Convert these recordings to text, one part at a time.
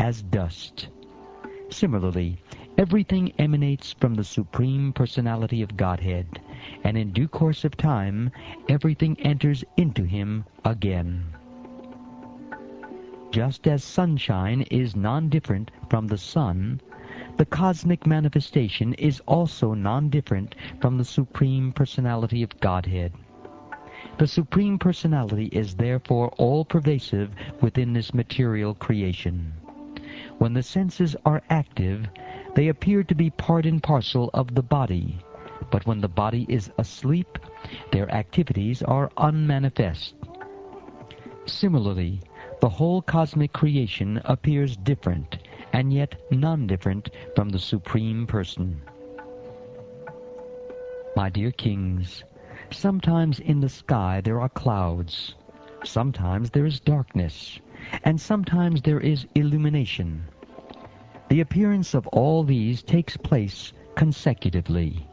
as dust. Similarly, everything emanates from the Supreme Personality of Godhead, and in due course of time, everything enters into him again. Just as sunshine is non-different from the sun, the cosmic manifestation is also non-different from the Supreme Personality of Godhead. The Supreme Personality is therefore all-pervasive within this material creation. When the senses are active, they appear to be part and parcel of the body, but when the body is asleep, their activities are unmanifest. Similarly, the whole cosmic creation appears different, and yet non-different from the Supreme Person. My dear kings, sometimes in the sky there are clouds, sometimes there is darkness, and sometimes there is illumination. The appearance of all these takes place consecutively.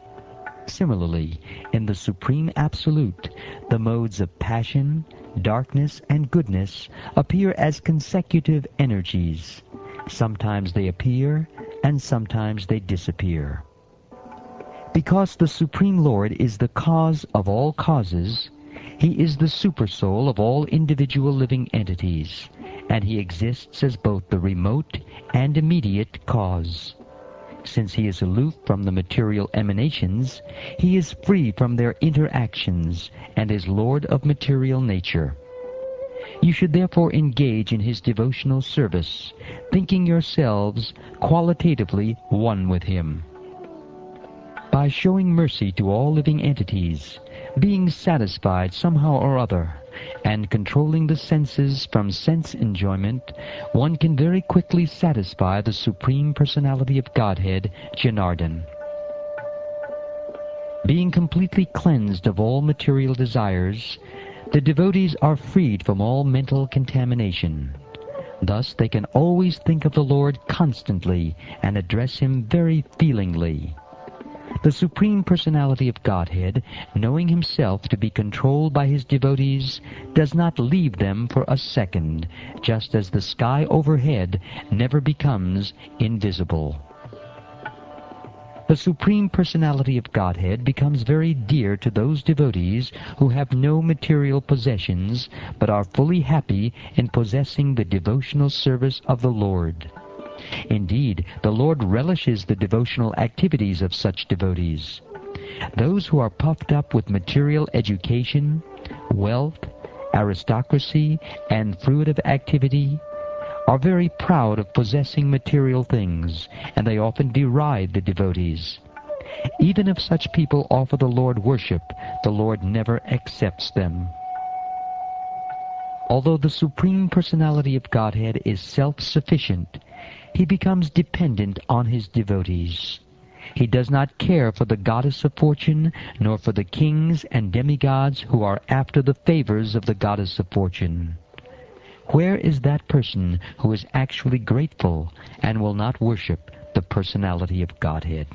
Similarly, in the Supreme Absolute, the modes of passion, darkness, and goodness appear as consecutive energies. Sometimes they appear, and sometimes they disappear. Because the Supreme Lord is the cause of all causes, he is the supersoul of all individual living entities, and he exists as both the remote and immediate cause. Since he is aloof from the material emanations, he is free from their interactions and is Lord of material nature. You should therefore engage in his devotional service, thinking yourselves qualitatively one with him. By showing mercy to all living entities, being satisfied somehow or other, and controlling the senses from sense enjoyment, one can very quickly satisfy the Supreme Personality of Godhead, Janardhan. Being completely cleansed of all material desires, the devotees are freed from all mental contamination. Thus they can always think of the Lord constantly and address him very feelingly. The Supreme Personality of Godhead, knowing himself to be controlled by his devotees, does not leave them for a second, just as the sky overhead never becomes invisible. The Supreme Personality of Godhead becomes very dear to those devotees who have no material possessions, but are fully happy in possessing the devotional service of the Lord. Indeed, the Lord relishes the devotional activities of such devotees. Those who are puffed up with material education, wealth, aristocracy, and fruitive activity are very proud of possessing material things, and they often deride the devotees. Even if such people offer the Lord worship, the Lord never accepts them. Although the Supreme Personality of Godhead is self-sufficient, he becomes dependent on his devotees. He does not care for the goddess of fortune, nor for the kings and demigods who are after the favors of the goddess of fortune. Where is that person who is actually grateful and will not worship the Personality of Godhead?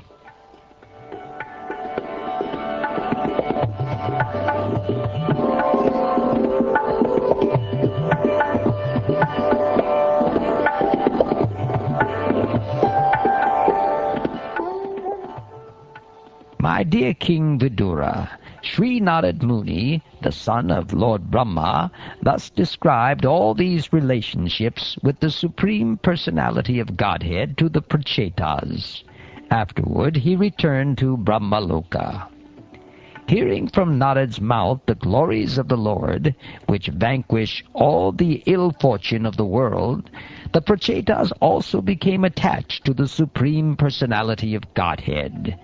My dear King Vidura, Sri Narad Muni, the son of Lord Brahma, thus described all these relationships with the Supreme Personality of Godhead to the Prachetas. Afterward he returned to Brahmaloka. Hearing from Narad's mouth the glories of the Lord, which vanquish all the ill fortune of the world, the Prachetas also became attached to the Supreme Personality of Godhead.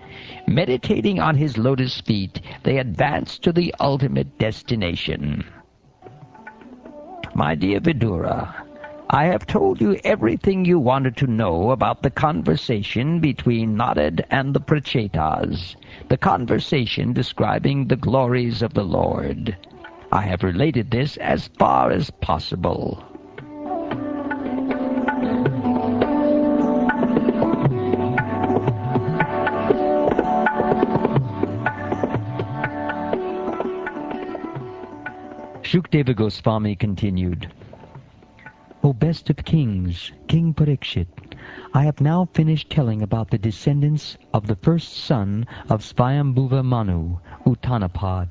Meditating on his lotus feet, they advanced to the ultimate destination. My dear Vidura, I have told you everything you wanted to know about the conversation between Narad and the Prachetas, the conversation describing the glories of the Lord. I have related this as far as possible. Shukdeva Goswami continued, O best of kings, King Parikshit, I have now finished telling about the descendants of the first son of Swayambhuva Manu, Uttanapad.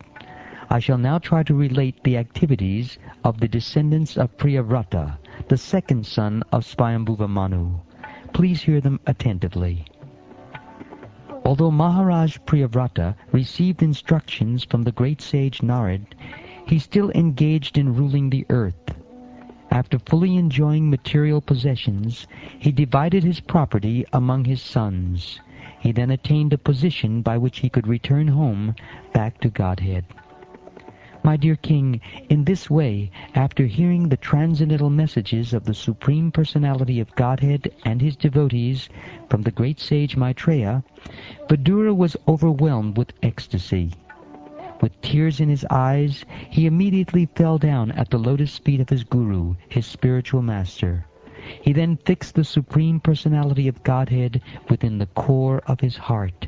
I shall now try to relate the activities of the descendants of Priyavrata, the second son of Swayambhuva Manu. Please hear them attentively. Although Maharaj Priyavrata received instructions from the great sage Narad, he still engaged in ruling the earth. After fully enjoying material possessions, he divided his property among his sons. He then attained a position by which he could return home back to Godhead. My dear King, in this way, after hearing the transcendental messages of the Supreme Personality of Godhead and his devotees from the great sage Maitreya, Vidura was overwhelmed with ecstasy. With tears in his eyes, he immediately fell down at the lotus feet of his Guru, his spiritual master. He then fixed the Supreme Personality of Godhead within the core of his heart.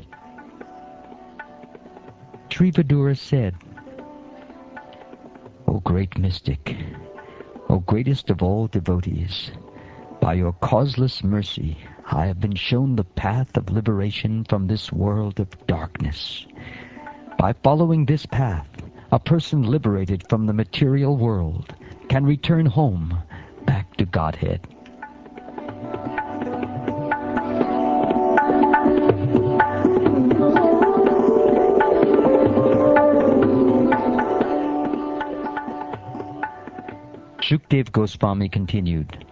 Sri Vidura said, O great mystic, O greatest of all devotees, by your causeless mercy, I have been shown the path of liberation from this world of darkness. By following this path, a person liberated from the material world can return home back to Godhead. Shukdev Goswami continued,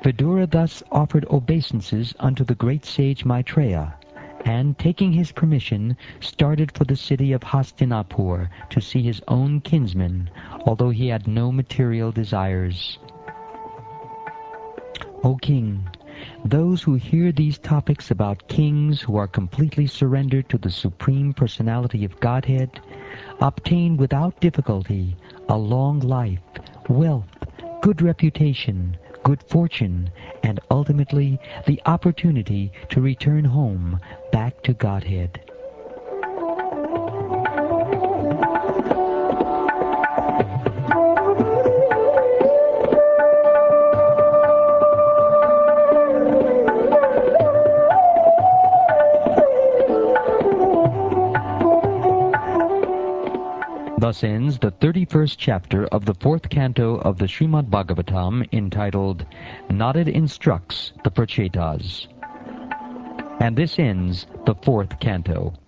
Vidura thus offered obeisances unto the great sage Maitreya, and, taking his permission, started for the city of Hastinapur to see his own kinsmen, although he had no material desires. O King, those who hear these topics about kings who are completely surrendered to the Supreme Personality of Godhead obtain without difficulty a long life, wealth, good reputation, good fortune, and ultimately the opportunity to return home back to Godhead. Thus ends the 31st chapter of the 4th canto of the Shrimad Bhagavatam, entitled Narad Instructs the Prachetas. And this ends the 4th canto.